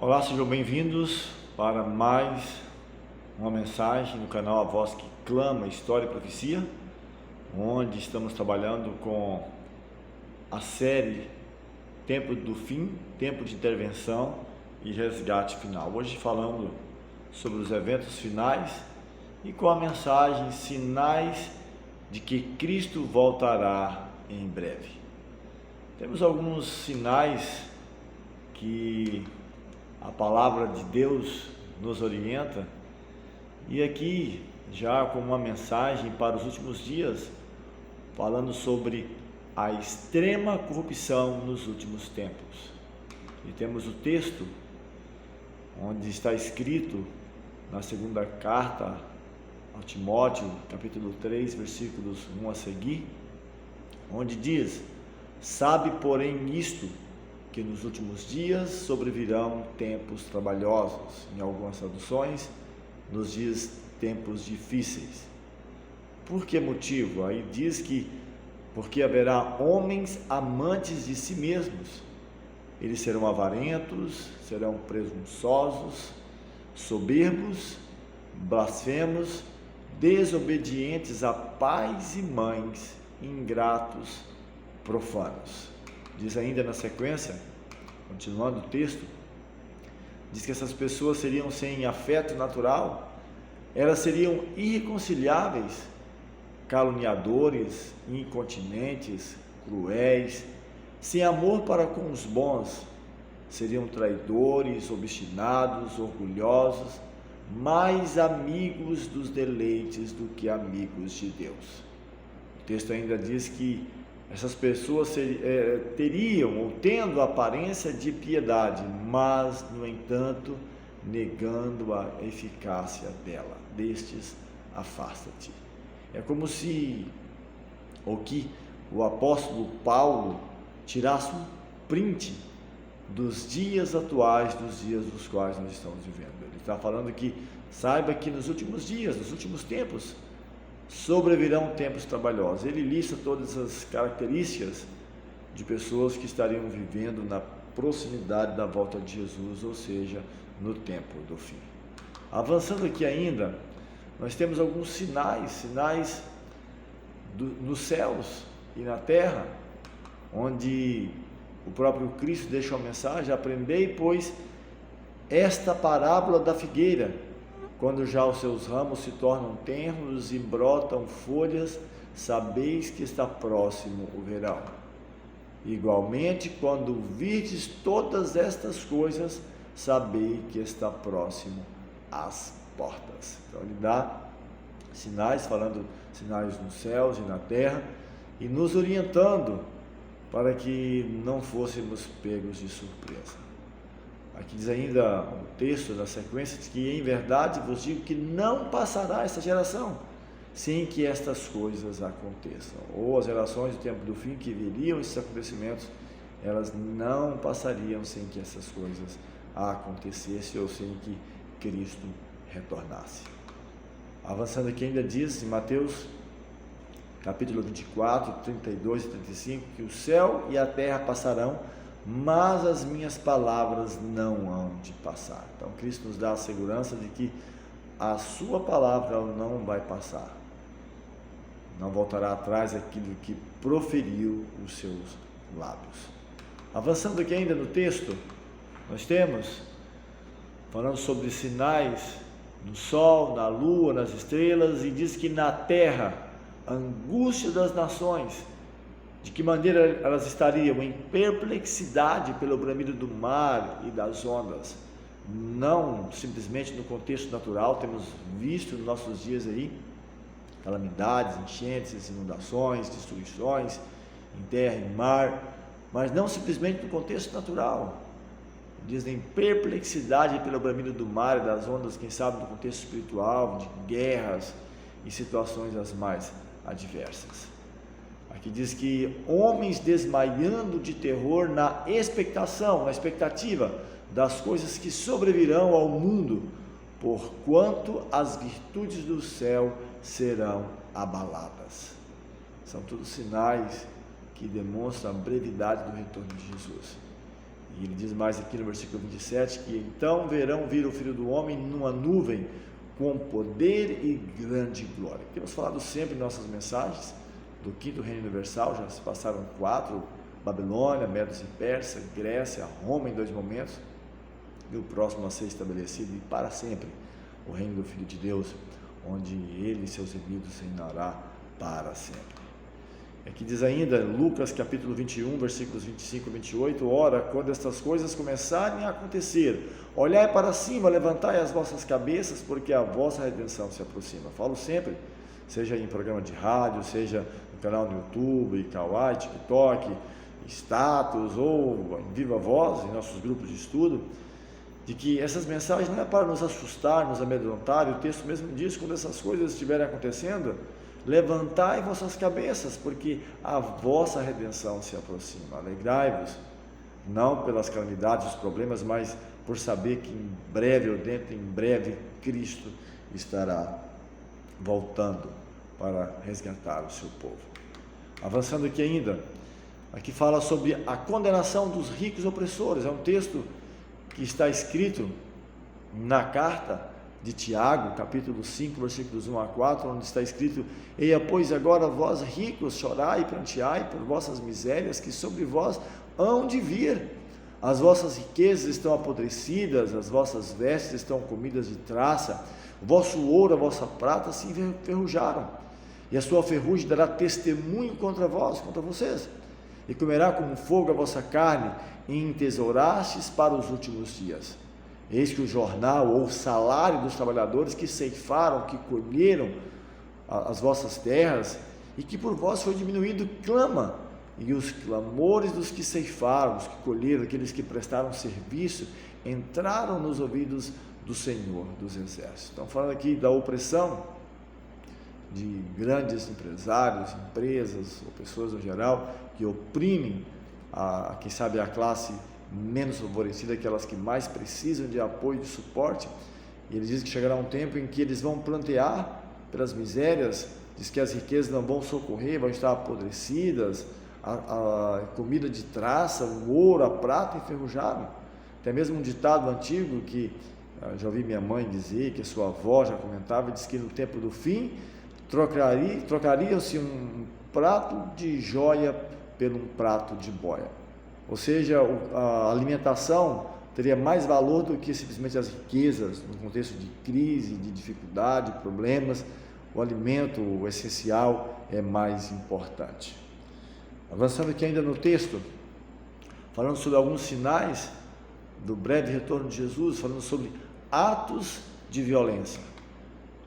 Olá, sejam bem-vindos para mais uma mensagem no canal A Voz que Clama, História e Profecia, onde estamos trabalhando com a série Tempo do Fim, Tempo de Intervenção e Resgate Final. Hoje falando sobre os eventos finais e com a mensagem Sinais de que Cristo voltará em breve. Temos alguns sinais que a palavra de Deus nos orienta, e aqui já com uma mensagem para os últimos dias, falando sobre a extrema corrupção nos últimos tempos. E temos o texto onde está escrito na segunda carta ao Timóteo, capítulo 3, versículos 1 a seguir, onde diz: sabe, porém, isto, que nos últimos dias sobrevirão tempos trabalhosos. Em algumas traduções nos diz tempos difíceis. Por que motivo? Aí diz que porque haverá homens amantes de si mesmos. Eles serão avarentos, serão presunçosos, soberbos, blasfemos, desobedientes a pais e mães, ingratos, profanos. Diz ainda na sequência, continuando o texto, diz que essas pessoas seriam sem afeto natural, elas seriam irreconciliáveis, caluniadores, incontinentes, cruéis, sem amor para com os bons, seriam traidores, obstinados, orgulhosos, mais amigos dos deleites do que amigos de Deus. O texto ainda diz que essas pessoas teriam ou tendo a aparência de piedade, mas, no entanto, negando a eficácia dela. Destes, afasta-te. É como se o apóstolo Paulo tirasse um print dos dias atuais, dos dias dos quais nós estamos vivendo. Ele está falando que saiba que nos últimos dias, nos últimos tempos, sobrevirão tempos trabalhosos. Ele lista todas as características de pessoas que estariam vivendo na proximidade da volta de Jesus, ou seja, no tempo do fim. Avançando aqui ainda, nós temos alguns sinais nos céus e na terra, onde o próprio Cristo deixa uma mensagem: aprendei, pois, esta parábola da figueira. Quando já os seus ramos se tornam tenros e brotam folhas, sabeis que está próximo o verão. Igualmente, quando virdes todas estas coisas, sabei que está próximo às portas. Então ele dá sinais, falando sinais nos céus e na terra, e nos orientando para que não fôssemos pegos de surpresa. Aqui diz ainda o texto da sequência, diz que em verdade vos digo que não passará esta geração sem que estas coisas aconteçam. Ou as gerações do tempo do fim que viriam esses acontecimentos, elas não passariam sem que essas coisas acontecessem ou sem que Cristo retornasse. Avançando aqui ainda diz em Mateus capítulo 24, 32 e 35, que o céu e a terra passarão, mas as minhas palavras não hão de passar. Então Cristo nos dá a segurança de que a sua palavra não vai passar, não voltará atrás daquilo que proferiu os seus lábios. Avançando aqui ainda no texto, nós temos falando sobre sinais no sol, na lua, nas estrelas, e diz que na terra, a angústia das nações. De que maneira elas estariam? Em perplexidade pelo bramido do mar e das ondas. Não simplesmente no contexto natural, temos visto nos nossos dias aí calamidades, enchentes, inundações, destruições em terra e mar, mas não simplesmente no contexto natural. Dizem perplexidade pelo bramido do mar e das ondas, quem sabe no contexto espiritual, de guerras e situações as mais adversas. Aqui diz que homens desmaiando de terror na expectativa das coisas que sobrevirão ao mundo, porquanto as virtudes do céu serão abaladas. São todos sinais que demonstram a brevidade do retorno de Jesus. E ele diz mais aqui no versículo 27 que então verão vir o Filho do Homem numa nuvem com poder e grande glória. Temos falado sempre em nossas mensagens do quinto reino universal, já se passaram 4, Babilônia, Medos e Pérsia, Grécia, Roma em 2 momentos, e o próximo a ser estabelecido e para sempre, o reino do Filho de Deus, onde ele e seus eleitos reinará para sempre. Aqui diz ainda, Lucas capítulo 21, versículos 25 e 28, ora, quando estas coisas começarem a acontecer, olhai para cima, levantai as vossas cabeças, porque a vossa redenção se aproxima. Falo sempre, seja em programa de rádio, seja no canal no YouTube, Kawaii, TikTok, status ou em viva voz, em nossos grupos de estudo, de que essas mensagens não é para nos assustar, nos amedrontar, e o texto mesmo diz, quando essas coisas estiverem acontecendo, levantai vossas cabeças, porque a vossa redenção se aproxima. Alegrai-vos, não pelas calamidades, os problemas, mas por saber que em breve, ou dentro em breve, Cristo estará voltando para resgatar o seu povo. Avançando aqui ainda, aqui fala sobre a condenação dos ricos opressores. É um texto que está escrito na carta de Tiago, capítulo 5, versículos 1 a 4, onde está escrito: eia, pois agora vós ricos, chorai e pranteai por vossas misérias, que sobre vós hão de vir. As vossas riquezas estão apodrecidas, as vossas vestes estão comidas de traça, o vosso ouro, a vossa prata se enferrujaram, e a sua ferrugem dará testemunho contra vós, contra vocês, e comerá como fogo a vossa carne, e entesourastes para os últimos dias. Eis que o jornal ou o salário dos trabalhadores que ceifaram, que colheram as vossas terras, e que por vós foi diminuído, clama, e os clamores dos que ceifaram, os que colheram, aqueles que prestaram serviço, entraram nos ouvidos do Senhor dos Exércitos. Estão falando aqui da opressão de grandes empresários, empresas, ou pessoas no geral, que oprimem quem sabe a classe menos favorecida, aquelas que mais precisam de apoio e de suporte. E ele diz que chegará um tempo em que eles vão plantear pelas misérias, diz que as riquezas não vão socorrer, vão estar apodrecidas, a comida de traça, o ouro, a prata enferrujaram. Até mesmo um ditado antigo que já ouvi minha mãe dizer, que a sua avó já comentava, diz que no tempo do fim trocariam-se um prato de joia por um prato de boia. Ou seja, a alimentação teria mais valor do que simplesmente as riquezas, no contexto de crise, de dificuldade, problemas. O alimento, o essencial, é mais importante. Avançando aqui ainda no texto, falando sobre alguns sinais do breve retorno de Jesus, falando sobre atos de violência.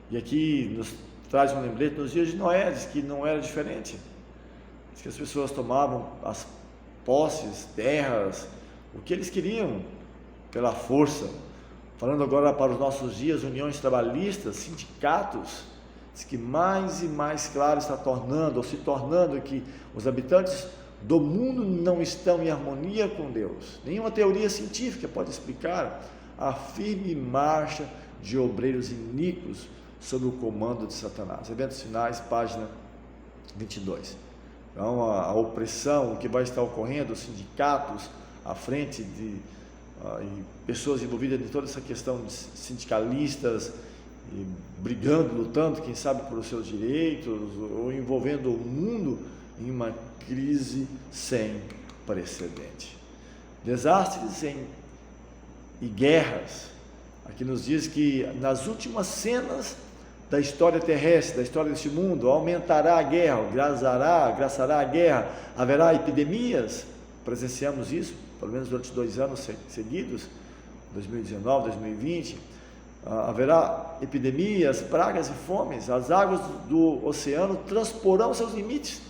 E aqui nos traz um lembrete nos dias de Noé, diz que não era diferente. Diz que as pessoas tomavam as posses, terras, o que eles queriam, pela força. Falando agora para os nossos dias, uniões trabalhistas, sindicatos, diz que mais e mais claro está se tornando que os habitantes do mundo não estão em harmonia com Deus. Nenhuma teoria científica pode explicar a firme marcha de obreiros iníquos sob o comando de Satanás. Eventos Finais, página 22. Então, a opressão, o que vai estar ocorrendo, os sindicatos à frente de e pessoas envolvidas em toda essa questão de sindicalistas, e brigando, lutando, quem sabe por os seus direitos, ou envolvendo o mundo em uma crise sem precedente. Desastres e guerras. Aqui nos diz que nas últimas cenas da história terrestre, da história deste mundo, aumentará a guerra, graçará a guerra, haverá epidemias. Presenciamos isso, pelo menos durante 2 anos seguidos, 2019, 2020, haverá epidemias, pragas e fomes, as águas do oceano transporão seus limites,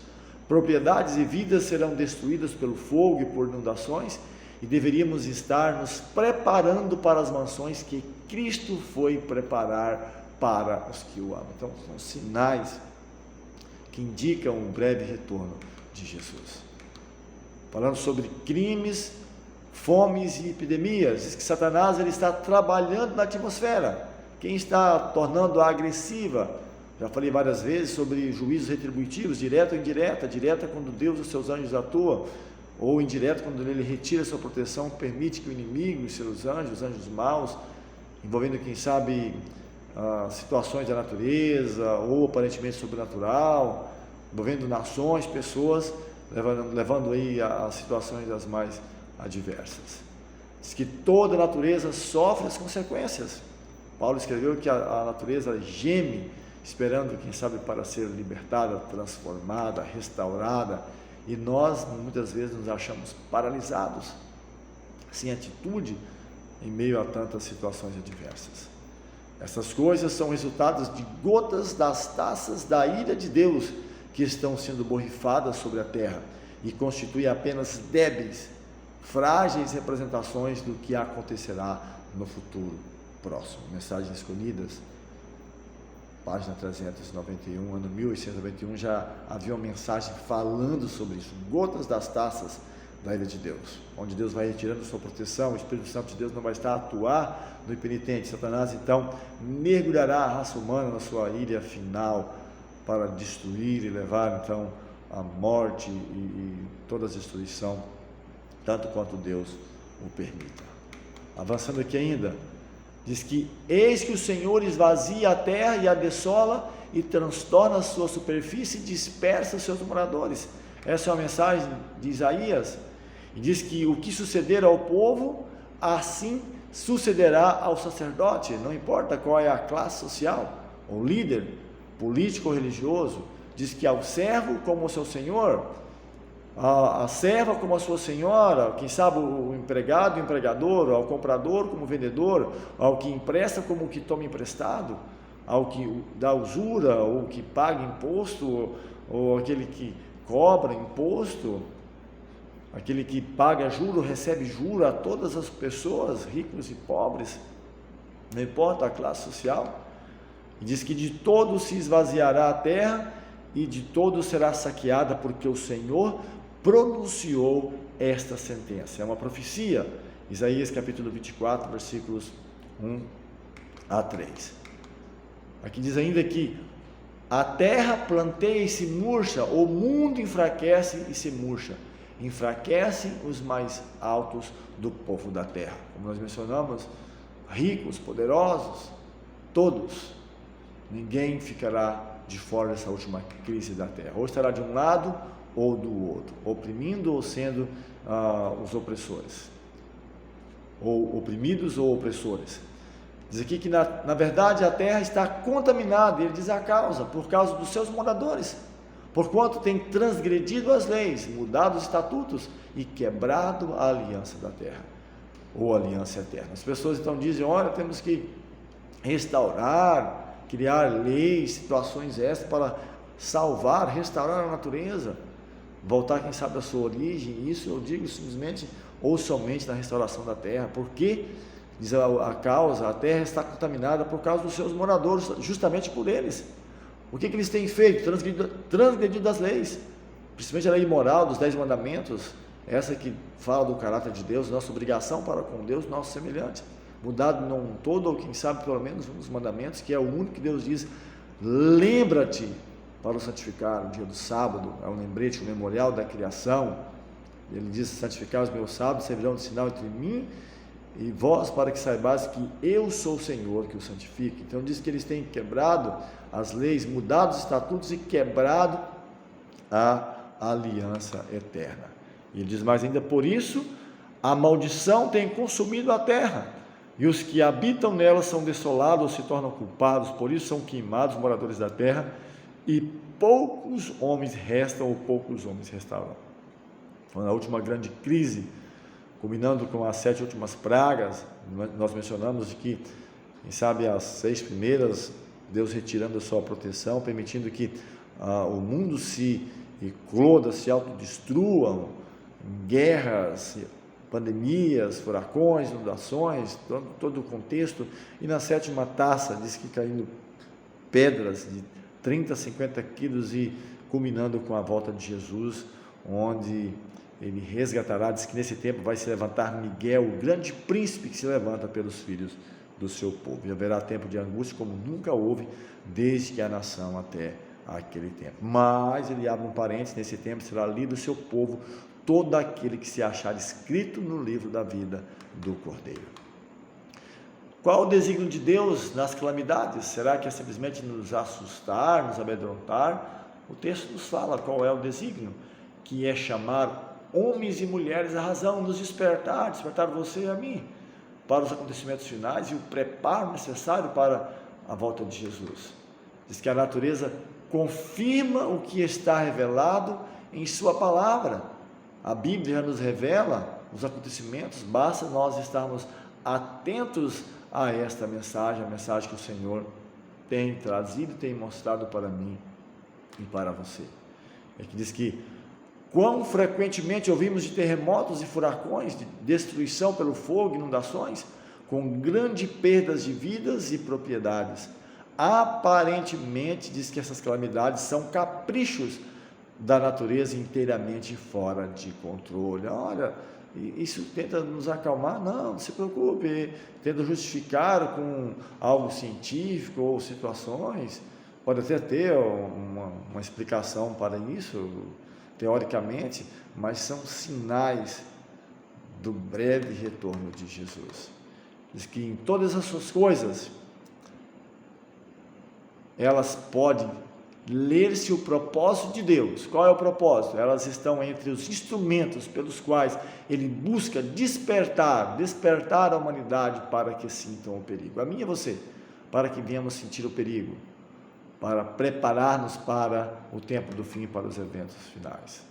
propriedades e vidas serão destruídas pelo fogo e por inundações, e deveríamos estar nos preparando para as mansões que Cristo foi preparar para os que o amam. Então, são sinais que indicam o breve retorno de Jesus. Falando sobre crimes, fomes e epidemias, diz que Satanás ele está trabalhando na atmosfera. Quem está tornando-a agressiva? Já falei várias vezes sobre juízos retributivos, direta ou indireta. Direta quando Deus e os seus anjos atuam, ou indireto, quando ele retira sua proteção, permite que o inimigo e seus anjos, os anjos maus, envolvendo, quem sabe, situações da natureza, ou aparentemente sobrenatural, envolvendo nações, pessoas, levando aí a situações das mais adversas. Diz que toda a natureza sofre as consequências. Paulo escreveu que a natureza geme, esperando, quem sabe, para ser libertada, transformada, restaurada, e nós muitas vezes nos achamos paralisados, sem atitude, em meio a tantas situações adversas. Essas coisas são resultados de gotas das taças da ira de Deus que estão sendo borrifadas sobre a terra e constituem apenas débeis, frágeis representações do que acontecerá no futuro próximo. Mensagens Escolhidas, página 391, ano 1891, já havia uma mensagem falando sobre isso, gotas das taças da ira de Deus, onde Deus vai retirando sua proteção, o Espírito Santo de Deus não vai estar a atuar no impenitente. Satanás então mergulhará a raça humana na sua ira final para destruir e levar então a morte e toda a destruição, tanto quanto Deus o permita. Avançando aqui ainda, diz que eis que o Senhor esvazia a terra e a dessola e transtorna a sua superfície e dispersa os seus moradores. Essa é a mensagem de Isaías, e diz que o que suceder ao povo, assim sucederá ao sacerdote, não importa qual é a classe social, ou líder político ou religioso. Diz que ao servo como ao seu senhor, a serva como a sua senhora, quem sabe o empregado, o empregador, ao comprador como o vendedor, ao que empresta como o que toma emprestado, ao que dá usura, ou que paga imposto, ou aquele que cobra imposto, aquele que paga juro, recebe juro, a todas as pessoas, ricos e pobres, não importa a classe social. E diz que de todos se esvaziará a terra e de todos será saqueada, porque o Senhor pronunciou esta sentença. É uma profecia, Isaías capítulo 24, versículos 1 a 3. Aqui diz ainda que a terra planteia e se murcha, o mundo enfraquece e se murcha, enfraquecem os mais altos do povo da terra. Como nós mencionamos, ricos, poderosos, todos, ninguém ficará de fora dessa última crise da terra, ou estará de um lado ou do outro, oprimindo ou sendo os opressores, ou oprimidos ou opressores. Diz aqui que na verdade a terra está contaminada, e ele diz a causa, por causa dos seus moradores, porquanto tem transgredido as leis, mudado os estatutos e quebrado a aliança da terra, ou aliança eterna. As pessoas então dizem, olha, temos que restaurar, criar leis, situações extras para salvar, restaurar a natureza, voltar, quem sabe, à sua origem. Isso eu digo simplesmente ou somente na restauração da terra, porque, diz a causa, a terra está contaminada por causa dos seus moradores, justamente por eles. O que eles têm feito? Transgredido as leis, principalmente a lei moral dos 10 mandamentos, essa que fala do caráter de Deus, nossa obrigação para com Deus, nosso semelhante, mudado não todo, ou quem sabe pelo menos um dos mandamentos, que é o único que Deus diz, lembra-te para o santificar o dia do sábado, é um lembrete, um memorial da criação. Ele diz, santificar os meus sábados, servirão de sinal entre mim e vós, para que saibais que eu sou o Senhor que o santifica. Então diz que eles têm quebrado as leis, mudado os estatutos e quebrado a aliança eterna. E ele diz mais ainda, por isso a maldição tem consumido a terra, e os que habitam nela são desolados ou se tornam culpados, por isso são queimados os moradores da terra, e poucos homens restam, ou poucos homens restaram. Então, na última grande crise, culminando com as 7 últimas pragas, nós mencionamos de que, quem sabe, as 6 primeiras, Deus retirando a sua proteção, permitindo que o mundo se ecloda, se autodestruam, guerras, pandemias, furacões, inundações, todo o contexto. E na 7ª taça, diz que caindo pedras de 30 a 50 quilos, e culminando com a volta de Jesus, onde ele resgatará. Diz que nesse tempo vai se levantar Miguel, o grande príncipe que se levanta pelos filhos do seu povo, e haverá tempo de angústia como nunca houve desde que a nação até aquele tempo. Mas ele abre um parênteses, nesse tempo será lido o seu povo todo aquele que se achar escrito no livro da vida do Cordeiro. Qual o desígnio de Deus nas calamidades? Será que é simplesmente nos assustar, nos amedrontar? O texto nos fala qual é o desígnio, que é chamar homens e mulheres à razão, nos despertar você e a mim, para os acontecimentos finais e o preparo necessário para a volta de Jesus. Diz que a natureza confirma o que está revelado em sua palavra. A Bíblia já nos revela os acontecimentos, basta nós estarmos atentos a esta mensagem, a mensagem que o Senhor tem trazido e tem mostrado para mim e para você. É que diz que quão frequentemente ouvimos de terremotos e furacões, de destruição pelo fogo, inundações, com grandes perdas de vidas e propriedades. Aparentemente diz que essas calamidades são caprichos da natureza inteiramente fora de controle. Olha, isso tenta nos acalmar? Não se preocupe, tenta justificar com algo científico ou situações, pode até ter uma explicação para isso, teoricamente, mas são sinais do breve retorno de Jesus. Diz que em todas as suas coisas, elas podem ler-se o propósito de Deus. Qual é o propósito? Elas estão entre os instrumentos pelos quais Ele busca despertar a humanidade para que sintam o perigo. A mim e você, para que venhamos sentir o perigo, para preparar-nos para o tempo do fim, para os eventos finais.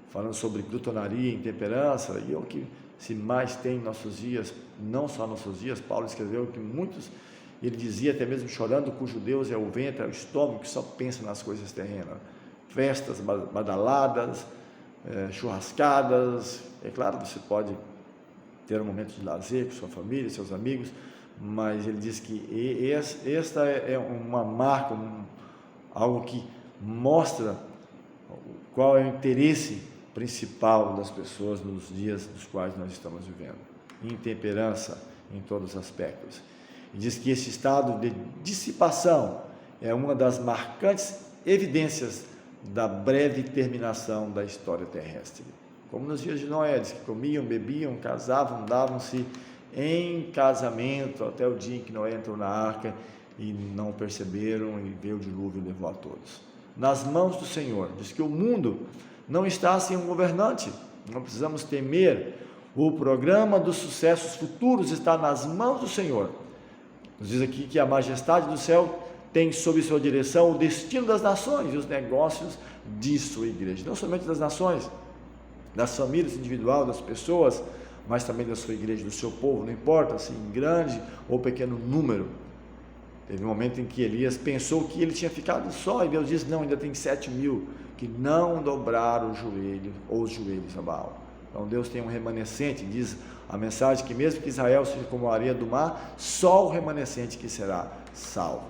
Falando sobre glutonaria, intemperança, e o que se mais tem em nossos dias, não só em nossos dias, Paulo escreveu que muitos, ele dizia até mesmo chorando, cujo Deus é o ventre, é o estômago, que só pensa nas coisas terrenas, festas, badaladas, churrascadas. É claro, você pode ter um momento de lazer com sua família, seus amigos, mas ele diz que esta é uma marca, algo que mostra qual é o interesse principal das pessoas nos dias dos quais nós estamos vivendo. Intemperança em todos os aspectos. E diz que esse estado de dissipação é uma das marcantes evidências da breve terminação da história terrestre. Como nos dias de Noé, diz que comiam, bebiam, casavam, davam-se em casamento até o dia em que Noé entrou na arca e não perceberam e veio o dilúvio e levou a todos. Nas mãos do Senhor. Diz que o mundo não está sem um governante, não precisamos temer. O programa dos sucessos futuros está nas mãos do Senhor. Nos diz aqui que a majestade do céu tem sob sua direção o destino das nações e os negócios de sua igreja, não somente das nações, das famílias individuais, das pessoas, mas também da sua igreja, do seu povo, não importa se em grande ou pequeno número. Teve um momento em que Elias pensou que ele tinha ficado só, e Deus disse, não, ainda tem 7.000 que não dobraram o joelho ou os joelhos a Baal. Então Deus tem um remanescente, diz a mensagem que mesmo que Israel seja como a areia do mar, só o remanescente que será salvo.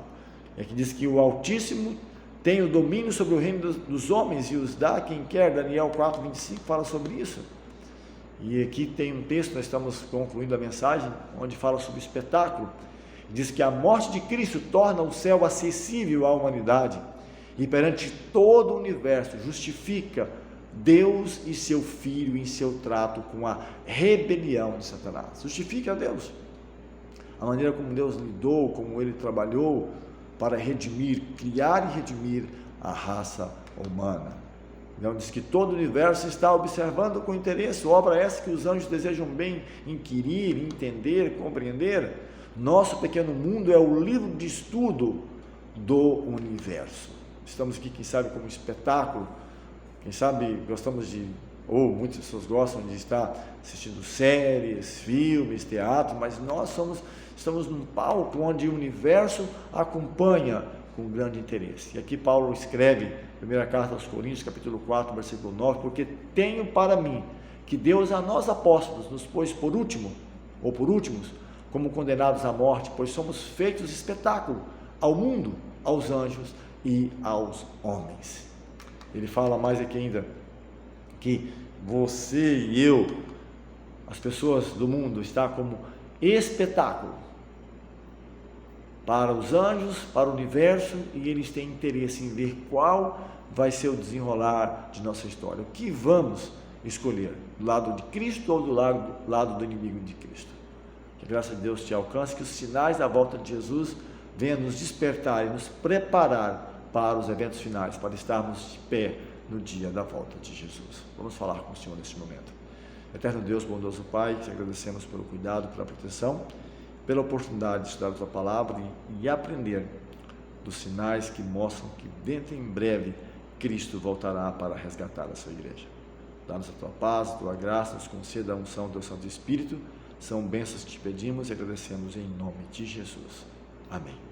É que diz que o Altíssimo tem o domínio sobre o reino dos homens e os dá a quem quer. Daniel 4:25 fala sobre isso. E aqui tem um texto, nós estamos concluindo a mensagem, onde fala sobre o espetáculo. Diz que a morte de Cristo torna o céu acessível à humanidade e perante todo o universo justifica Deus e seu Filho em seu trato com a rebelião de Satanás. Justifica a Deus, a maneira como Deus lidou, como Ele trabalhou para redimir, criar e redimir a raça humana. Então diz que todo o universo está observando com interesse, obra essa que os anjos desejam bem inquirir, entender, compreender. Nosso pequeno mundo é o livro de estudo do universo. Estamos aqui, quem sabe, como espetáculo. Quem sabe gostamos de, ou muitas pessoas gostam de estar assistindo séries, filmes, teatro, mas nós estamos num palco onde o universo acompanha com grande interesse. E aqui Paulo escreve, primeira carta aos Coríntios, capítulo 4, versículo 9, porque tenho para mim que Deus a nós apóstolos nos pôs por último, ou por últimos, como condenados à morte, pois somos feitos espetáculo ao mundo, aos anjos e aos homens. Ele fala mais aqui ainda, que você e eu, as pessoas do mundo, está como espetáculo para os anjos, para o universo, e eles têm interesse em ver qual vai ser o desenrolar de nossa história, o que vamos escolher, do lado de Cristo ou do lado do inimigo de Cristo. Que a graça de Deus te alcance, que os sinais da volta de Jesus venham nos despertar e nos preparar para os eventos finais, para estarmos de pé no dia da volta de Jesus. Vamos falar com o Senhor neste momento. Eterno Deus, bondoso Pai, te agradecemos pelo cuidado, pela proteção, pela oportunidade de estudar a tua palavra e aprender dos sinais que mostram que dentro em breve Cristo voltará para resgatar a sua igreja. Dá-nos a tua paz, a tua graça, nos conceda a unção do teu Santo Espírito. São bênçãos que te pedimos e agradecemos em nome de Jesus. Amém.